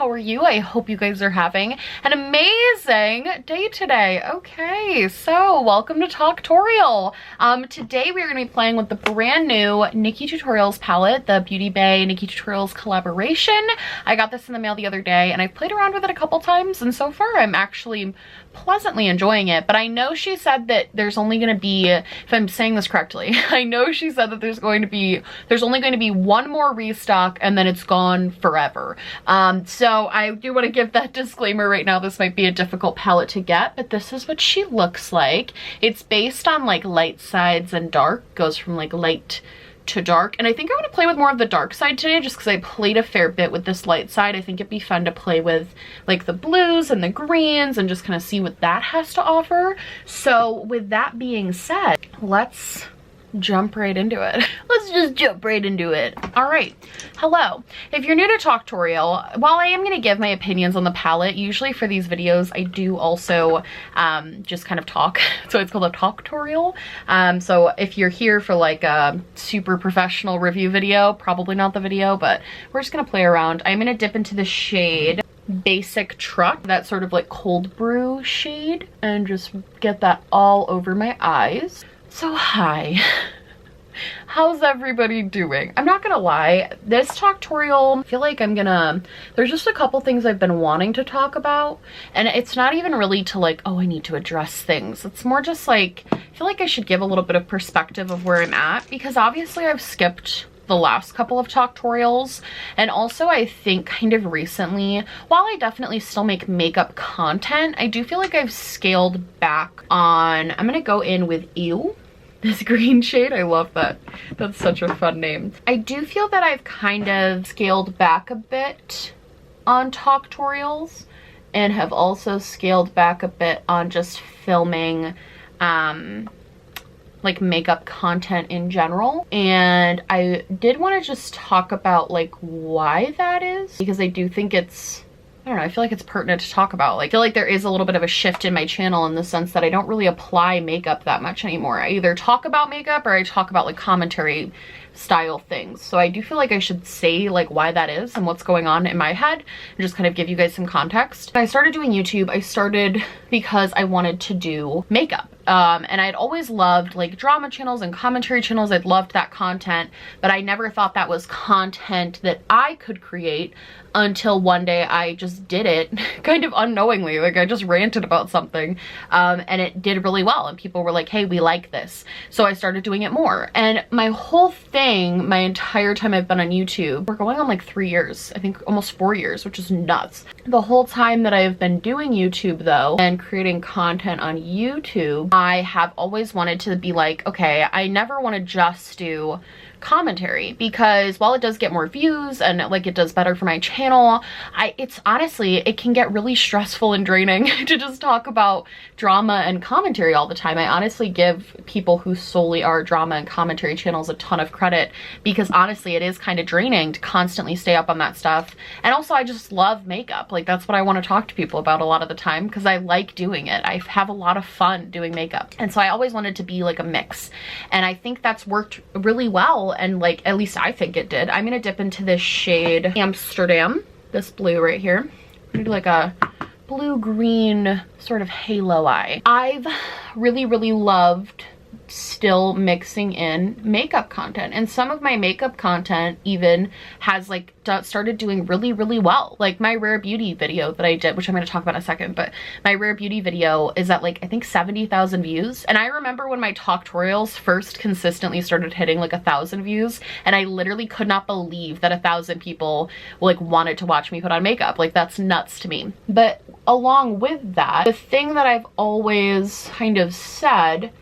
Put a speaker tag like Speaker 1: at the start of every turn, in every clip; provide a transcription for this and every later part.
Speaker 1: How are you? I hope you guys are having an amazing day today. Okay, so welcome to Talktorial. Today we are going to be playing with the brand new NikkieTutorials palette, the Beauty Bay NikkieTutorials collaboration. I got this in the mail the other day and I've played around with it a couple times, and so far I'm actually pleasantly enjoying it. But I know she said that there's only going to be, if I'm saying this correctly, I know she said that there's only going to be one more restock and then it's gone forever. So I do want to give that disclaimer right now. This might be a difficult palette to get, but this is what she looks like. It's based on like light sides and dark, goes from like light to dark, and I think I want to play with more of the dark side today just because I played a fair bit with this light side. I think it'd be fun to play with like the blues and the greens and just kind of see what that has to offer. So with that being said, let's jump right into it. Let's just jump right into it. All right, hello. If you're new to Talktorial, while I am going to give my opinions on the palette, usually for these videos I do also just kind of talk, so it's called a Talktorial. So if you're here for like a super professional review video, probably not the video, but we're just gonna play around. I'm gonna dip into the shade Basic Truck, that sort of like cold brew shade, and just get that all over my eyes. So hi, how's everybody doing? I'm not gonna lie, this Talktorial, I feel like there's just a couple things I've been wanting to talk about, and it's not even really to like, oh, I need to address things. It's more just like, I feel like I should give a little bit of perspective of where I'm at, because obviously I've skipped the last couple of Talktorials, and also I think kind of recently, while I definitely still make makeup content, I do feel like I've scaled back on, I'm gonna go in with Ew, this green shade. I love that. That's such a fun name. I do feel that I've kind of scaled back a bit on Talktorials and have also scaled back a bit on just filming like makeup content in general. And I did want to just talk about like why that is, because I do think it's, I don't know, I feel like it's pertinent to talk about. Like, I feel like there is a little bit of a shift in my channel in the sense that I don't really apply makeup that much anymore. I either talk about makeup or I talk about like commentary style things. So I do feel like I should say like why that is and what's going on in my head and just kind of give you guys some context. I started doing YouTube. I started because I wanted to do makeup. And I'd always loved like drama channels and commentary channels. I'd loved that content, but I never thought that was content that I could create until one day I just did it kind of unknowingly. Like I just ranted about something and it did really well and people were like, hey, we like this. So I started doing it more. And my whole thing, my entire time I've been on YouTube, we're going on like 3 years, I think almost 4 years, which is nuts. The whole time that I've been doing YouTube though and creating content on YouTube, I have always wanted to be like, okay, I never want to just do commentary, because while it does get more views and like it does better for my channel, it's honestly, it can get really stressful and draining to just talk about drama and commentary all the time. I honestly give people who solely are drama and commentary channels a ton of credit, because honestly it is kind of draining to constantly stay up on that stuff. And also I just love makeup. Like that's what I want to talk to people about a lot of the time, because I like doing it. I have a lot of fun doing makeup, and so I always wanted to be like a mix, and I think that's worked really well. And like, at least I think it did. I'm gonna dip into this shade Amsterdam, this blue right here. I'm gonna do like a blue-green sort of halo eye. I've really loved still mixing in makeup content, and some of my makeup content even has like started doing really well. Like my Rare Beauty video that I did, which I'm going to talk about in a second, but my Rare Beauty video is at like I think 70,000 views. And I remember when my Talktorials first consistently started hitting like 1,000 views, and I literally could not believe that 1,000 people like wanted to watch me put on makeup. Like that's nuts to me. But along with that, the thing that I've always kind of said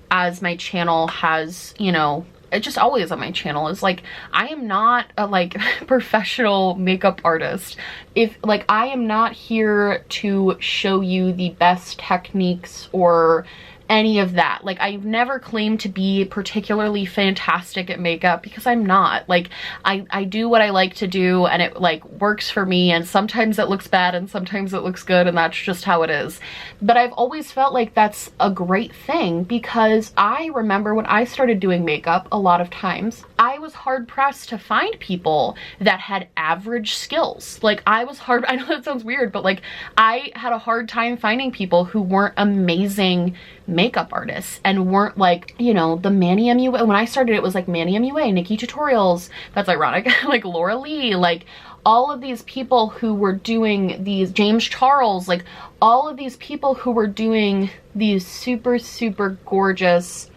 Speaker 1: as my channel has, you know, it just always on my channel is like, I am not a like professional makeup artist. If like, I am not here to show you the best techniques or any of that. Like, I've never claimed to be particularly fantastic at makeup, because I'm not. Like, I do what I like to do, and it like works for me, and sometimes it looks bad and sometimes it looks good, and that's just how it is. But I've always felt like that's a great thing, because I remember when I started doing makeup, a lot of times I was hard pressed to find people that had average skills. Like, I know that sounds weird, but like, I had a hard time finding people who weren't amazing makeup artists and weren't like, you know, the Manny MUA. When I started, it was like Manny MUA, NikkieTutorials, that's ironic, like Laura Lee, like all of these people who were doing these, James Charles, like all of these people who were doing these super, super gorgeous,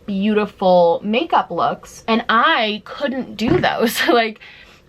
Speaker 1: beautiful makeup looks, and I couldn't do those. Like,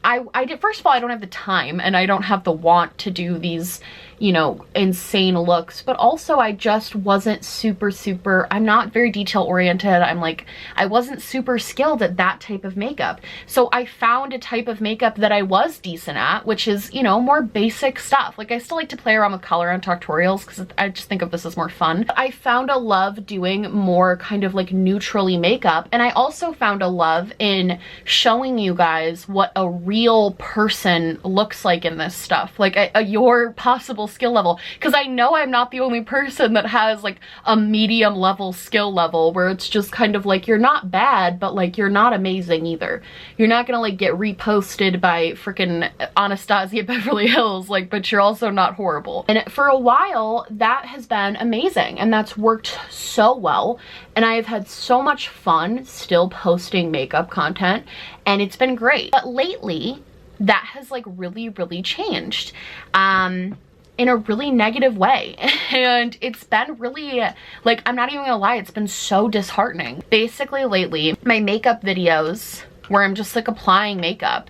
Speaker 1: I did, first of all, I don't have the time and I don't have the want to do these, you know, insane looks, but also I just wasn't super, I'm not very detail oriented. I wasn't super skilled at that type of makeup. So I found a type of makeup that I was decent at, which is, you know, more basic stuff. Like, I still like to play around with color on Talktorials because I just think of this as more fun. I found a love doing more kind of like neutrally makeup, and I also found a love in showing you guys what a real person looks like in this stuff, like your possible skill level, because I know I'm not the only person that has like a medium level skill level where it's just kind of like, you're not bad, but like you're not amazing either. You're not gonna like get reposted by freaking Anastasia Beverly Hills, like, but you're also not horrible. And for a while that has been amazing, and that's worked so well, and I have had so much fun still posting makeup content, and it's been great. But lately that has like really changed in a really negative way, and it's been really, like, I'm not even gonna lie, it's been so disheartening. Basically lately, my makeup videos where I'm just like applying makeup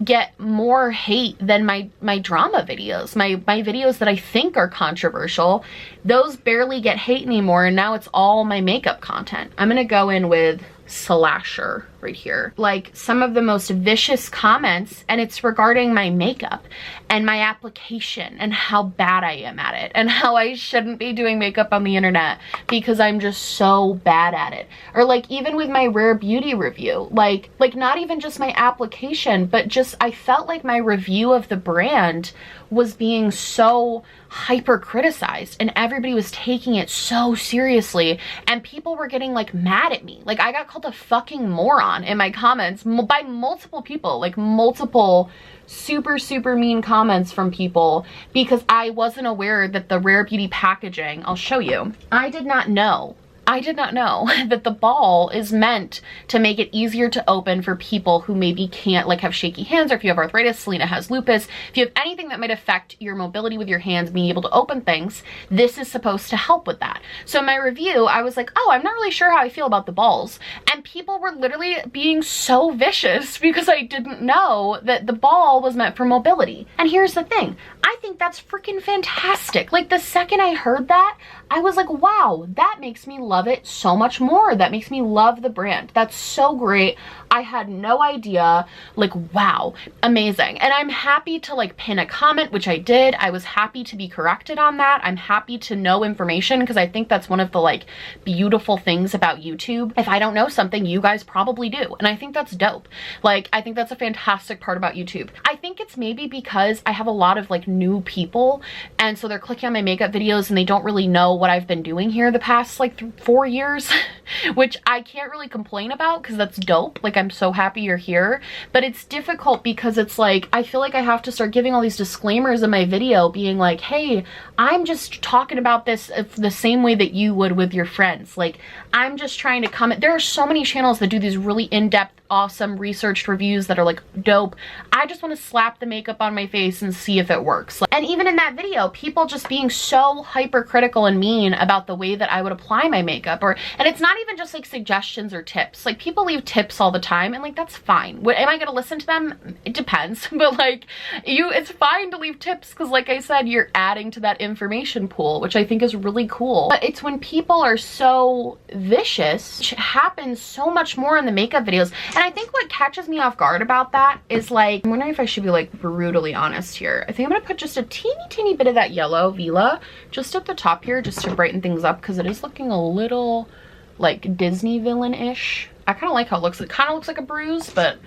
Speaker 1: get more hate than my drama videos. My videos that I think are controversial, those barely get hate anymore, and now it's all my makeup content. I'm gonna go in with Slasher right here. Like, some of the most vicious comments, and it's regarding my makeup and my application and how bad I am at it and how I shouldn't be doing makeup on the internet because I'm just so bad at it. Or like, even with my Rare Beauty review, like not even just my application, but just I felt like my review of the brand was being so hyper criticized, and everybody was taking it so seriously, and people were getting like mad at me. Like, I got called a fucking moron in my comments by multiple people, like multiple super mean comments from people, because I wasn't aware that the Rare Beauty packaging, I'll show you, I did not know that the ball is meant to make it easier to open for people who maybe can't, like, have shaky hands, or if you have arthritis, Selena has lupus, if you have anything that might affect your mobility with your hands, being able to open things, this is supposed to help with that. So in my review, I was like, oh, I'm not really sure how I feel about the balls. And people were literally being so vicious because I didn't know that the ball was meant for mobility. And here's the thing, I think that's freaking fantastic. Like, the second I heard that, I was like, wow, that makes me love it so much more. That makes me love the brand. That's so great. I had no idea. Like, wow, amazing. And I'm happy to like pin a comment, which I did. I was happy to be corrected on that. I'm happy to know information, because I think that's one of the like beautiful things about YouTube. If I don't know something, you guys probably do. And I think that's dope. Like, I think that's a fantastic part about YouTube. I think it's maybe because I have a lot of like new people, and so they're clicking on my makeup videos and they don't really know what I've been doing here the past like 4 years, which I can't really complain about because that's dope. Like, I'm so happy you're here, but it's difficult because it's like, I feel like I have to start giving all these disclaimers in my video being like, hey, I'm just talking about this the same way that you would with your friends. Like, I'm just trying to comment. There are so many channels that do these really in-depth, awesome researched reviews that are like dope. I just want to slap the makeup on my face and see if it works. And even in that video, people just being so hypercritical and mean about the way that I would apply my makeup, and it's not even just like suggestions or tips. Like, people leave tips all the time, and like, that's fine. Am I gonna listen to them? It depends. But like, it's fine to leave tips, because like I said, you're adding to that information pool, which I think is really cool. But it's when people are so vicious, which happens so much more in the makeup videos. And And I think what catches me off guard about that is like, I'm wondering if I should be like brutally honest here. I think I'm gonna put just a teeny bit of that yellow Vila just at the top here just to brighten things up because it is looking a little like Disney villain-ish. I kind of like how it looks. It kind of looks like a bruise, but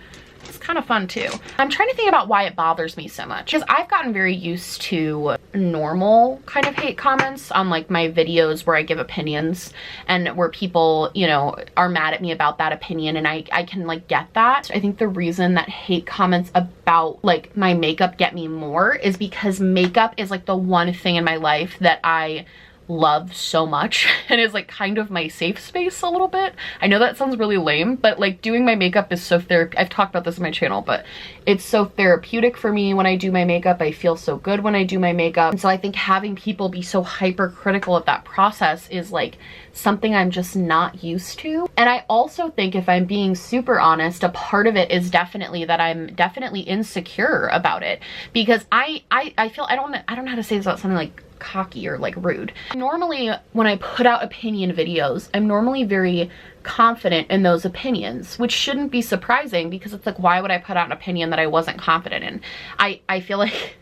Speaker 1: it's kind of fun too. I'm trying to think about why it bothers me so much because I've gotten very used to normal kind of hate comments on like my videos where I give opinions and where people, you know, are mad at me about that opinion, and I can like get that. I think the reason that hate comments about like my makeup get me more is because makeup is like the one thing in my life that I love so much and is like kind of my safe space a little bit. I know that sounds really lame, but like doing my makeup is so I've talked about this on my channel, but it's so therapeutic for me when I do my makeup. I feel so good when I do my makeup. And so I think having people be so hypercritical of that process is like something I'm just not used to. And I also think, if I'm being super honest, a part of it is definitely that I'm definitely insecure about it because I feel I don't know how to say this without something like cocky or like rude. Normally when I put out opinion videos, I'm normally very confident in those opinions, which shouldn't be surprising because it's like, why would I put out an opinion that I wasn't confident in? I feel like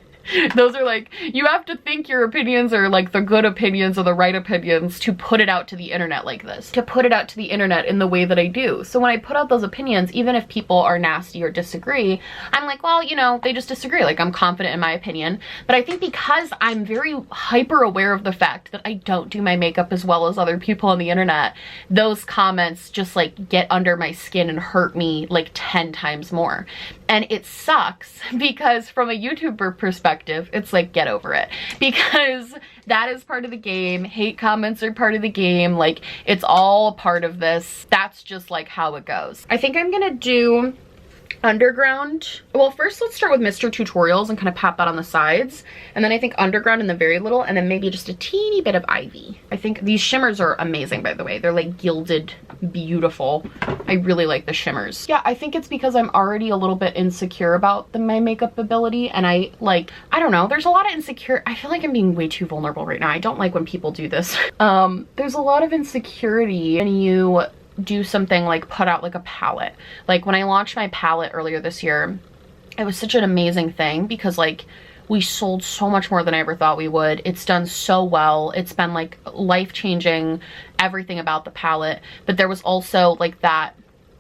Speaker 1: those are like, you have to think your opinions are like the good opinions or the right opinions to put it out to the internet like this, to put it out to the internet in the way that I do. So when I put out those opinions, even if people are nasty or disagree, I'm like, well, you know, they just disagree. Like, I'm confident in my opinion. But I think because I'm very hyper aware of the fact that I don't do my makeup as well as other people on the internet, those comments just like get under my skin and hurt me like 10 times more. And it sucks because from a YouTuber perspective, it's like, get over it, because that is part of the game. Hate comments are part of the game. Like, it's all a part of this. That's just like how it goes. I think I'm gonna do underground. Well, first let's start with Mr. Tutorials and kind of pat that on the sides, and then I think underground in the very little, and then maybe just a teeny bit of ivy. I think these shimmers are amazing, by the way. They're like gilded, beautiful. I really like the shimmers. Yeah, I think it's because I'm already a little bit insecure about my makeup ability, and I don't know, there's a lot of insecure. I feel like I'm being way too vulnerable right now. I don't like when people do this. There's a lot of insecurity when you do something like put out like a palette. Like when I launched my palette earlier this year, it was such an amazing thing because like we sold so much more than I ever thought we would. It's done so well. It's been like life-changing, everything about the palette. But there was also like that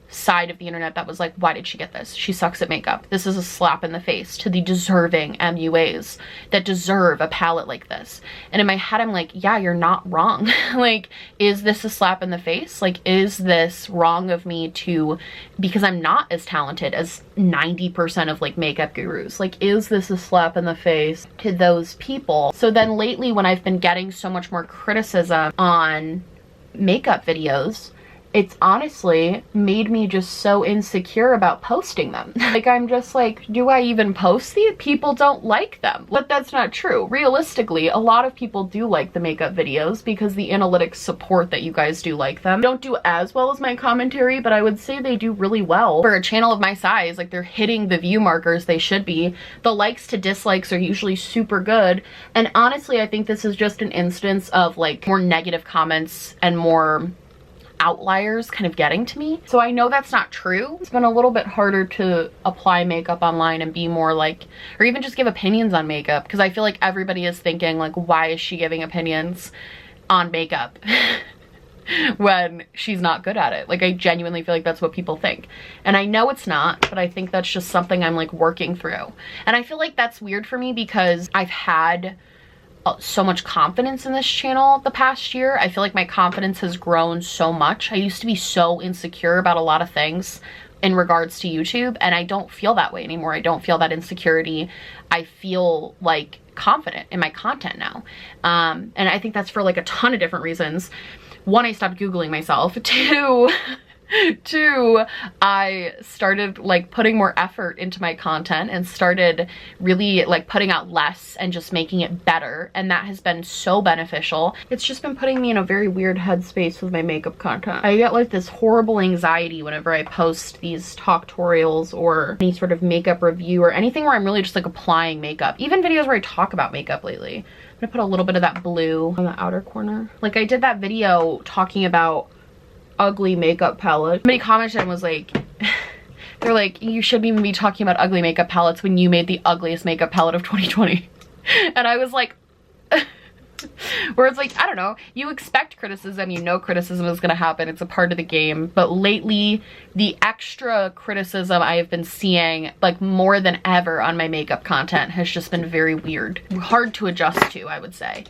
Speaker 1: side of the internet that was like, why did she get this? She sucks at makeup. This is a slap in the face to the deserving MUAs that deserve a palette like this. And in my head, I'm like, yeah, you're not wrong. Like, is this a slap in the face? Like, is this wrong of me to, because I'm not as talented as 90% of like makeup gurus? Like, is this a slap in the face to those people? So then lately, when I've been getting so much more criticism on makeup videos, it's honestly made me just so insecure about posting them. Like, I'm just like, do I even post these? People don't like them. But that's not true. Realistically, a lot of people do like the makeup videos because the analytics support that you guys do like them. Don't do as well as my commentary, but I would say they do really well for a channel of my size. Like, they're hitting the view markers they should be. The likes to dislikes are usually super good. And honestly, I think this is just an instance of like more negative comments and more outliers kind of getting to me. So I know that's not true. It's been a little bit harder to apply makeup online and be more like, or even just give opinions on makeup, because I feel like everybody is thinking like, why is she giving opinions on makeup when she's not good at it? Like, I genuinely feel like that's what people think. And I know it's not, but I think that's just something I'm like working through. And I feel like that's weird for me because I've had so much confidence in this channel the past year. I feel like my confidence has grown so much. I used to be so insecure about a lot of things in regards to YouTube, and I don't feel that way anymore. I don't feel that insecurity. I feel like confident in my content now. And I think that's for like a ton of different reasons. One, I stopped Googling myself. Two, I started like putting more effort into my content and started really like putting out less and just making it better, and that has been so beneficial. It's just been putting me in a very weird headspace with my makeup content. I get like this horrible anxiety whenever I post these Talktorials or any sort of makeup review or anything where I'm really just like applying makeup. Even videos where I talk about makeup lately. I'm gonna put a little bit of that blue on the outer corner. Like, I did that video talking about ugly makeup palette. Somebody commented and was like, They're like, you shouldn't even be talking about ugly makeup palettes when you made the ugliest makeup palette of 2020. And I was like, where it's like, I don't know, you expect criticism, you know criticism is gonna happen, it's a part of the game, but lately the extra criticism I have been seeing, like more than ever on my makeup content, has just been very weird. Hard to adjust to, I would say.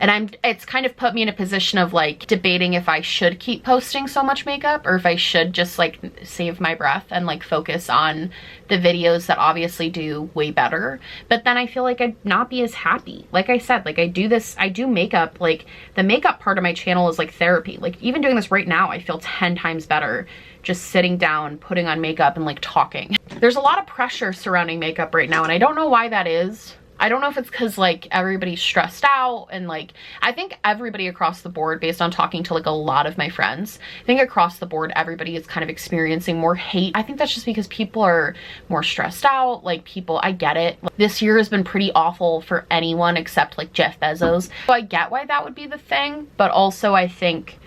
Speaker 1: And it's kind of put me in a position of like debating if I should keep posting so much makeup or if I should just like save my breath and like focus on the videos that obviously do way better. But then I feel like I'd not be as happy. Like I said, like I do makeup, like the makeup part of my channel is like therapy. Like even doing this right now, I feel 10 times better just sitting down, putting on makeup and like talking. There's a lot of pressure surrounding makeup right now and I don't know why that is. I don't know if it's because like everybody's stressed out and like, I think everybody across the board, based on talking to like a lot of my friends, I think across the board, everybody is kind of experiencing more hate. I think that's just because people are more stressed out. Like people, I get it. This year has been pretty awful for anyone except like Jeff Bezos. So I get why that would be the thing, but also I think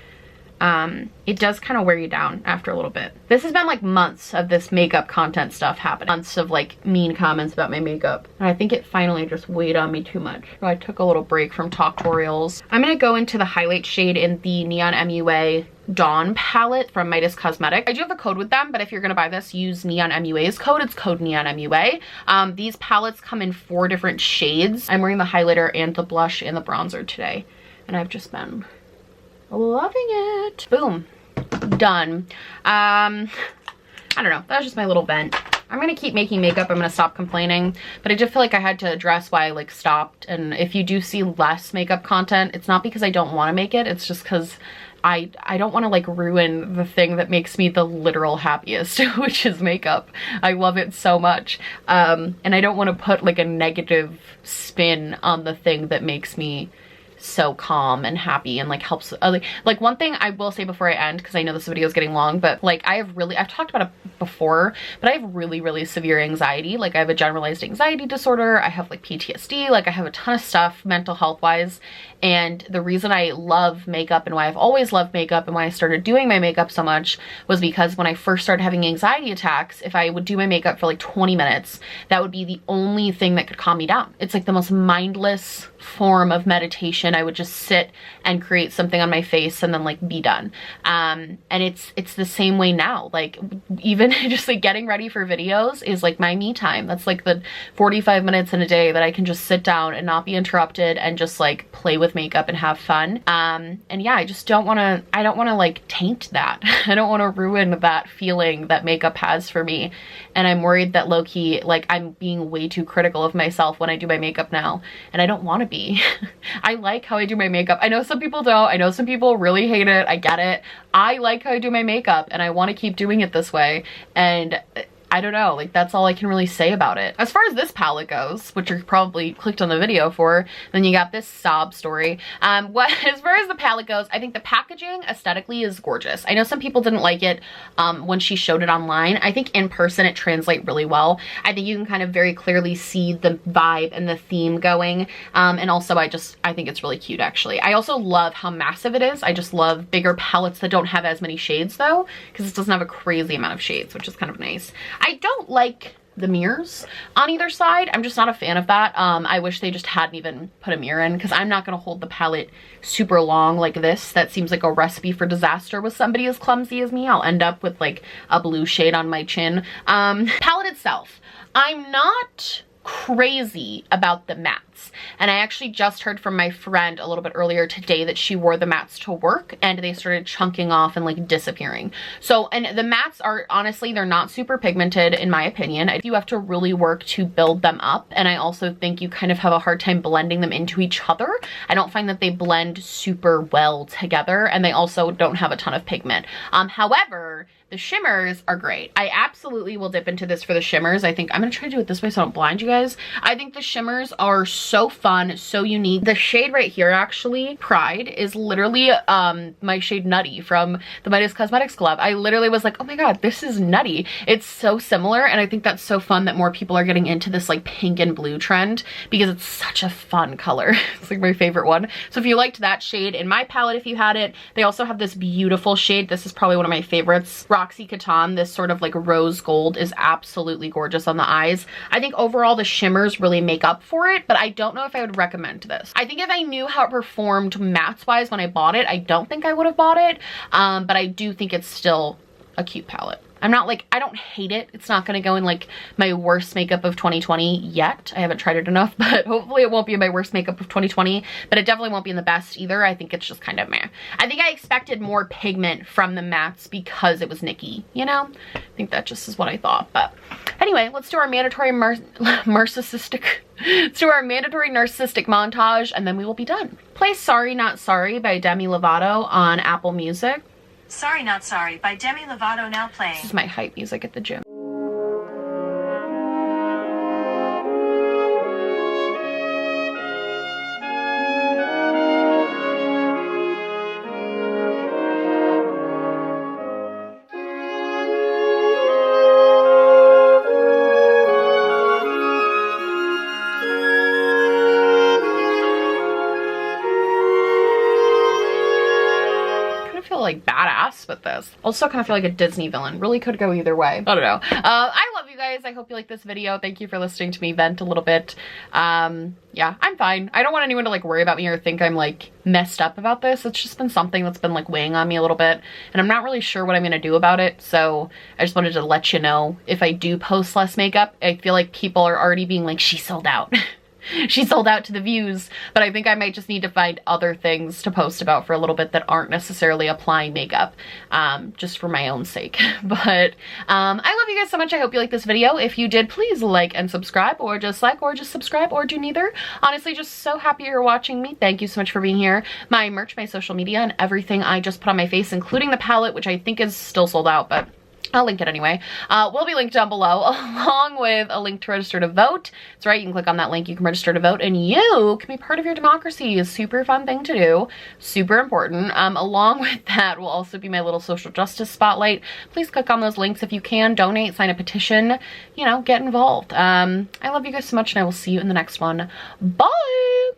Speaker 1: it does kind of wear you down after a little bit. This has been like months of this makeup content stuff happening. Months of like mean comments about my makeup. And I think it finally just weighed on me too much. So I took a little break from Talktorials. I'm gonna go into the highlight shade in the Neon MUA Dawn palette from Midas Cosmetic. I do have a code with them, but if you're gonna buy this, use Neon MUA's code. It's code Neon MUA. These palettes come in 4 different shades. I'm wearing the highlighter and the blush and the bronzer today. And I've just been loving it. Boom. Done. I don't know. That was just my little vent. I'm gonna keep making makeup. I'm gonna stop complaining, but I just feel like I had to address why I like stopped. And if you do see less makeup content, it's not because I don't want to make it. It's just because I don't want to like ruin the thing that makes me the literal happiest, which is makeup. I love it so much. And I don't want to put like a negative spin on the thing that makes me so calm and happy and like helps like one thing I will say before I end, because I know this video is getting long, but like I've talked about it before, but I have really severe anxiety. Like I have a generalized anxiety disorder, I have like PTSD, like I have a ton of stuff mental health wise. And the reason I love makeup and why I've always loved makeup and why I started doing my makeup so much was because when I first started having anxiety attacks, if I would do my makeup for like 20 minutes, that would be the only thing that could calm me down. It's like the most mindless form of meditation. I would just sit and create something on my face and then like be done. And it's the same way now. Like even just like getting ready for videos is like my me time. That's like the 45 minutes in a day that I can just sit down and not be interrupted and just like play with makeup and have fun. And yeah, I don't want to like taint that. I don't want to ruin that feeling that makeup has for me. And I'm worried that low-key, like I'm being way too critical of myself when I do my makeup now. And I don't want to be. I like how I do my makeup. I know some people don't. I know some people really hate it. I get it. I like how I do my makeup and I want to keep doing it this way. And I don't know, like that's all I can really say about it. As far as this palette goes, which you probably clicked on the video for, then you got this sob story. As far as the palette goes, I think the packaging aesthetically is gorgeous. I know some people didn't like it when she showed it online. I think in person it translates really well. I think you can kind of very clearly see the vibe and the theme going. And also I think it's really cute actually. I also love how massive it is. I just love bigger palettes that don't have as many shades though, because it doesn't have a crazy amount of shades, which is kind of nice. I don't like the mirrors on either side. I'm just not a fan of that. I wish they just hadn't even put a mirror in, because I'm not going to hold the palette super long like this. That seems like a recipe for disaster with somebody as clumsy as me. I'll end up with like a blue shade on my chin. Palette itself, I'm not crazy about the mattes, and I actually just heard from my friend a little bit earlier today that she wore the mattes to work and they started chunking off and like disappearing. So, and the mattes are honestly, they're not super pigmented in my opinion. You have to really work to build them up, and I also think you kind of have a hard time blending them into each other. I don't find that they blend super well together, and they also don't have a ton of pigment. However, the shimmers are great. I absolutely will dip into this for the shimmers. I think I'm gonna try to do it this way so I don't blind you guys. I think the shimmers are so fun, so unique. The shade right here, actually, Pride, is literally my shade Nutty from the Midas Cosmetics collab. I literally was like, oh my god, this is Nutty. It's so similar, and I think that's so fun that more people are getting into this like pink and blue trend, because it's such a fun color. It's like my favorite one. So if you liked that shade in my palette, if you had it, they also have this beautiful shade. This is probably one of my favorites. Roxy Catan, this sort of like rose gold, is absolutely gorgeous on the eyes. I think overall the shimmers really make up for it, but I don't know if I would recommend this. I think if I knew how it performed mattes wise when I bought it, I don't think I would have bought it, but I do think it's still a cute palette. I'm not like, I don't hate it. It's not going to go in like my worst makeup of 2020 yet. I haven't tried it enough, but hopefully it won't be in my worst makeup of 2020, but it definitely won't be in the best either. I think it's just kind of meh. I think I expected more pigment from the mattes because it was Nikkie, you know? I think that just is what I thought, but anyway, let's do our mandatory narcissistic montage, and then we will be done. Play Sorry Not Sorry by Demi Lovato on Apple Music.
Speaker 2: Sorry Not Sorry by Demi Lovato now playing.
Speaker 1: This is my hype music at the gym. Like badass with this. Also kind of feel like a Disney villain. Really could go either way. I don't know. I love you guys. I hope you like this video. Thank you for listening to me vent a little bit. Yeah, I'm fine. I don't want anyone to like worry about me or think I'm like messed up about this. It's just been something that's been like weighing on me a little bit, and I'm not really sure what I'm gonna do about it. So I just wanted to let you know, if I do post less makeup, I feel like people are already being like, she sold out. She sold out to the views, but I think I might just need to find other things to post about for a little bit that aren't necessarily applying makeup, just for my own sake. But I love you guys so much. I hope you like this video. If you did, please like and subscribe, or just subscribe, or do neither. Honestly, just so happy you're watching me. Thank you so much for being here. My merch, my social media, and everything I just put on my face, including the palette, which I think is still sold out, but I'll link it anyway, will be linked down below, along with a link to register to vote. That's right, you can click on that link, you can register to vote, and you can be part of your democracy. It's a super fun thing to do, super important. Along with that will also be my little social justice spotlight. Please click on those links if you can, donate, sign a petition, you know, get involved. I love you guys so much, and I will see you in the next one. Bye!